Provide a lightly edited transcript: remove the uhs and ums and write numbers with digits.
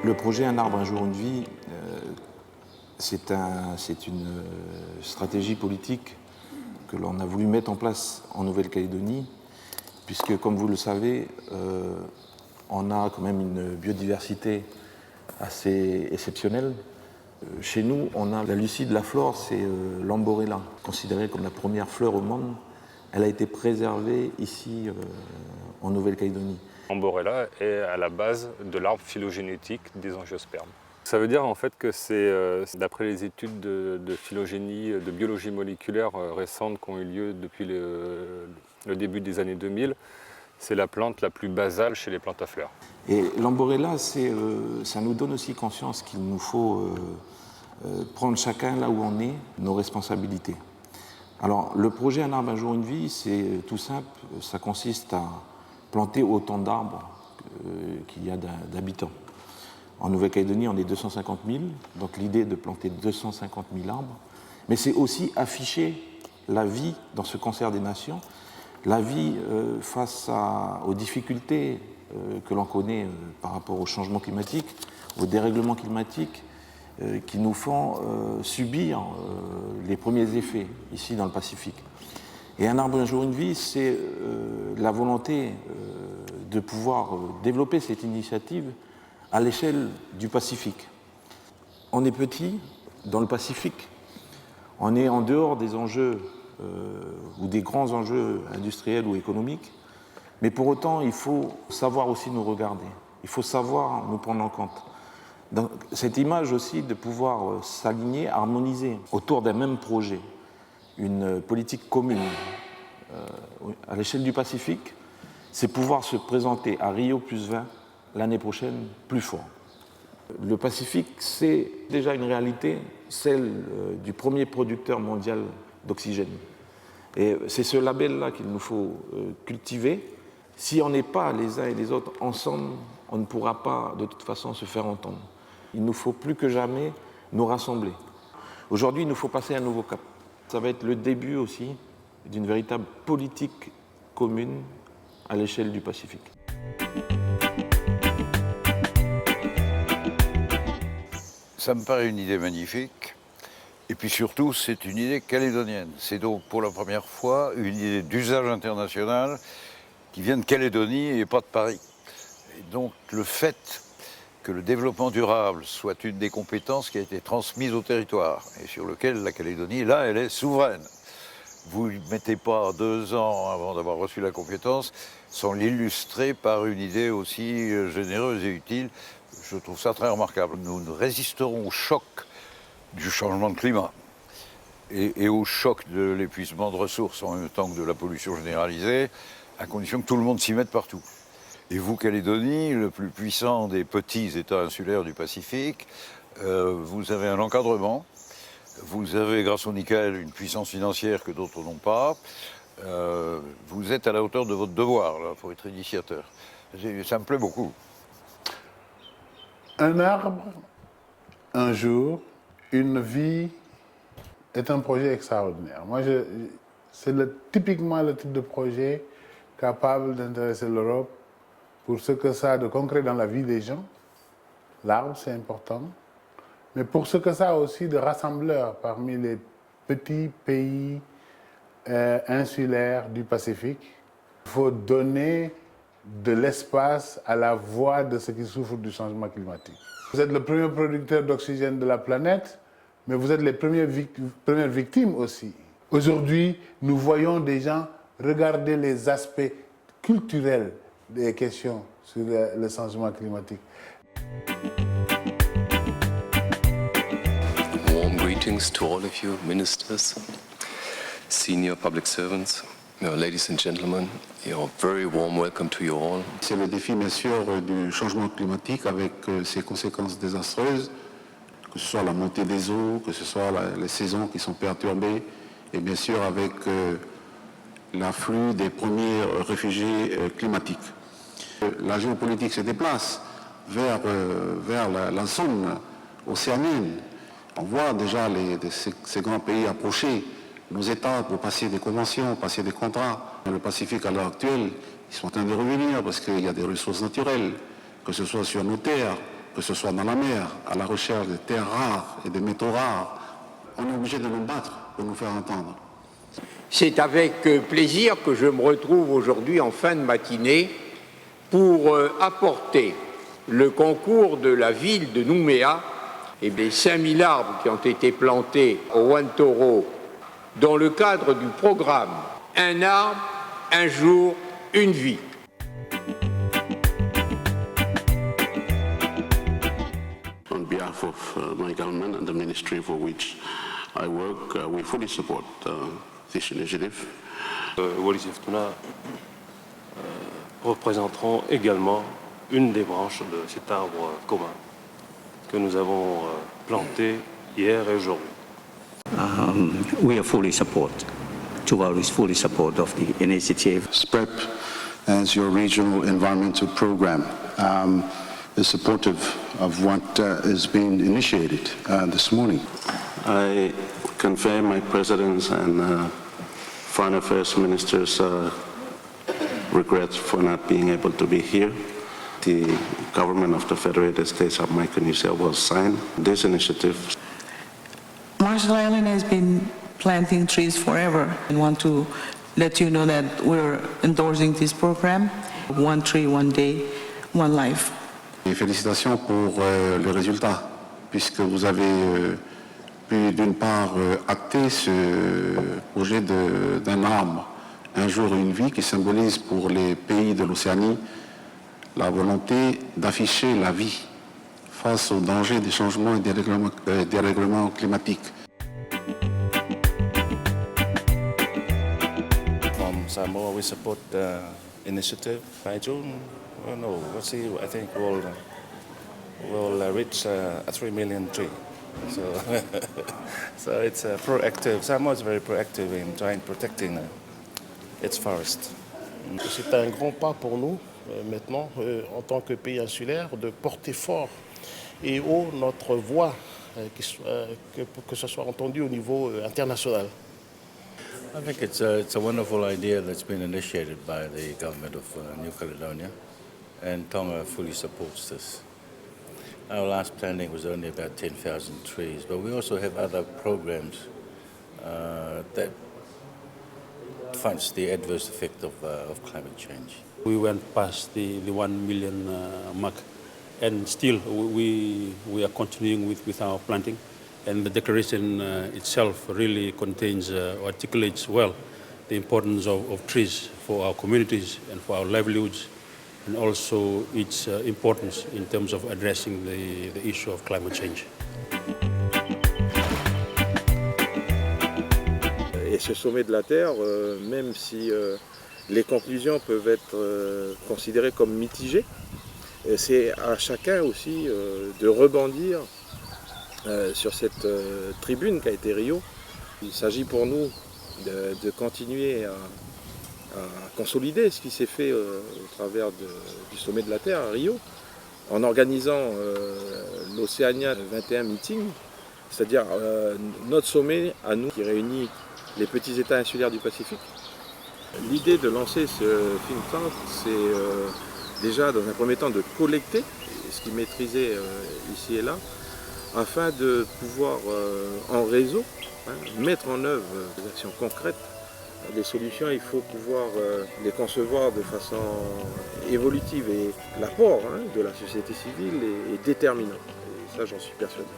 Le projet Un arbre, un jour, une vie, c'est une stratégie politique que l'on a voulu mettre en place en Nouvelle-Calédonie, puisque, comme vous le savez, on a quand même une biodiversité assez exceptionnelle. Chez nous, on a la Lucie de la flore, c'est l'Amborella, considérée comme la première fleur au monde. Elle a été préservée ici en Nouvelle-Calédonie. L'Amborella est à la base de l'arbre phylogénétique des angiospermes. Ça veut dire en fait que c'est d'après les études de phylogénie, de biologie moléculaire récentes qui ont eu lieu depuis le début des années 2000, c'est la plante la plus basale chez les plantes à fleurs. Et l'Amborella, ça nous donne aussi conscience qu'il nous faut prendre chacun là où on est, nos responsabilités. Alors, le projet Un arbre, un jour, une vie, c'est tout simple. Ça consiste à planter autant d'arbres qu'il y a d'habitants. En Nouvelle-Calédonie, on est 250 000, donc l'idée est de planter 250 000 arbres. Mais c'est aussi afficher la vie dans ce concert des nations, la vie face aux difficultés que l'on connaît par rapport au changement climatique, au dérèglement climatique, qui nous font subir les premiers effets ici dans le Pacifique. Et Un arbre, un jour, une vie, c'est la volonté de pouvoir développer cette initiative à l'échelle du Pacifique. On est petit dans le Pacifique, on est en dehors des enjeux ou des grands enjeux industriels ou économiques, mais pour autant, il faut savoir aussi nous regarder, il faut savoir nous prendre en compte. Dans cette image aussi de pouvoir s'aligner, harmoniser autour d'un même projet, une politique commune à l'échelle du Pacifique, c'est pouvoir se présenter à Rio +20 l'année prochaine plus fort. Le Pacifique, c'est déjà une réalité, celle du premier producteur mondial d'oxygène. Et c'est ce label-là qu'il nous faut cultiver. Si on n'est pas les uns et les autres ensemble, on ne pourra pas de toute façon se faire entendre. Il nous faut plus que jamais nous rassembler. Aujourd'hui, il nous faut passer un nouveau cap. Ça va être le début aussi d'une véritable politique commune à l'échelle du Pacifique. Ça me paraît une idée magnifique. Et puis surtout, c'est une idée calédonienne. C'est donc pour la première fois une idée d'usage international qui vient de Calédonie et pas de Paris. Et donc le fait que le développement durable soit une des compétences qui a été transmise au territoire et sur lequel la Calédonie, là, elle est souveraine. Vous ne mettez pas 2 ans avant d'avoir reçu la compétence sans l'illustrer par une idée aussi généreuse et utile. Je trouve ça très remarquable. Nous résisterons au choc du changement de climat et au choc de l'épuisement de ressources en même temps que de la pollution généralisée, à condition que tout le monde s'y mette partout. Et vous, Calédonie, le plus puissant des petits États insulaires du Pacifique, vous avez un encadrement, vous avez, grâce au nickel, une puissance financière que d'autres n'ont pas. Vous êtes à la hauteur de votre devoir, là, pour être initiateur. Ça me plaît beaucoup. Un arbre, un jour, une vie est un projet extraordinaire. Moi, c'est typiquement le type de projet capable d'intéresser l'Europe pour ce que ça a de concret dans la vie des gens. L'arbre, c'est important. Mais pour ce que ça a aussi de rassembleur parmi les petits pays insulaires du Pacifique. Il faut donner de l'espace à la voix de ceux qui souffrent du changement climatique. Vous êtes le premier producteur d'oxygène de la planète, mais vous êtes les premières victimes aussi. Aujourd'hui, nous voyons des gens regarder les aspects culturels des questions sur le changement climatique. Warm greetings to all of you, ministers, senior public servants. Ladies and gentlemen, very warm welcome to you all. C'est le défi, bien sûr, du changement climatique avec ses conséquences désastreuses, que ce soit la montée des eaux, que ce soit les saisons qui sont perturbées, et bien sûr avec l'afflux des premiers réfugiés climatiques. La géopolitique se déplace vers la zone océanienne. On voit déjà ces grands pays approcher nos États pour passer des conventions, passer des contrats. Dans le Pacifique, à l'heure actuelle, ils sont en train de revenir parce qu'il y a des ressources naturelles, que ce soit sur nos terres, que ce soit dans la mer, à la recherche de terres rares et de métaux rares. On est obligé de nous battre pour nous faire entendre. C'est avec plaisir que je me retrouve aujourd'hui en fin de matinée pour apporter le concours de la ville de Nouméa et les 5000 arbres qui ont été plantés au Wantoro dans le cadre du programme Un arbre, un jour, une vie. On behalf of my government and the ministry for which I work, we fully support this initiative. Wallis et Futuna représenteront également une des branches de cet arbre commun que nous avons planté hier et aujourd'hui. We are fully support. Tuvalu is fully support of the initiative. SPEP, as your regional environmental program, is supportive of what is being initiated this morning. I convey my President's and Foreign Affairs Minister's regrets for not being able to be here. The government of the Federated States of Micronesia will sign this initiative. Marshall Island has been planting trees forever and want to let you know that we're endorsing this program. One tree, one day, one life. Et félicitations pour le résultat, puisque vous avez pu d'une part acter ce projet d'un arbre, un jour une vie, qui symbolise pour les pays de l'Océanie la volonté d'afficher la vie face aux dangers des changements et des dérèglements climatiques. From Samoa, we support the initiative. By June, no, we'll see. I think we'll reach a 3 million tree. So it's proactive. Samoa is very proactive in trying protecting its forest. C'est un grand pas pour nous maintenant, en tant que pays insulaire, de porter fort et haut notre voix, que ce soit entendu au niveau international. I think it's a wonderful idea that's been initiated by the government of New Caledonia, and Tonga fully supports this. Our last planting was only about 10,000 trees, but we also have other programs that funds the adverse effect of climate change. We went past the 1 million mark, and still we are continuing with our planting. And the declaration itself really contains, articulates well the importance of trees for our communities and for our livelihoods, and also its importance in terms of addressing the issue of climate change. Et ce sommet de la Terre, même si les conclusions peuvent être considérées comme mitigées, c'est à chacun aussi de rebondir sur cette tribune qu'a été Rio. Il s'agit pour nous de continuer à consolider ce qui s'est fait au travers du sommet de la Terre à Rio, en organisant l'Océania 21 Meeting, c'est-à-dire notre sommet à nous qui réunit les petits États insulaires du Pacifique. L'idée de lancer ce think tank, c'est déjà dans un premier temps de collecter ce qui est maîtrisé ici et là, afin de pouvoir en réseau mettre en œuvre des actions concrètes. Les solutions, il faut pouvoir les concevoir de façon évolutive, et l'apport de la société civile est déterminant. Et ça, j'en suis persuadé.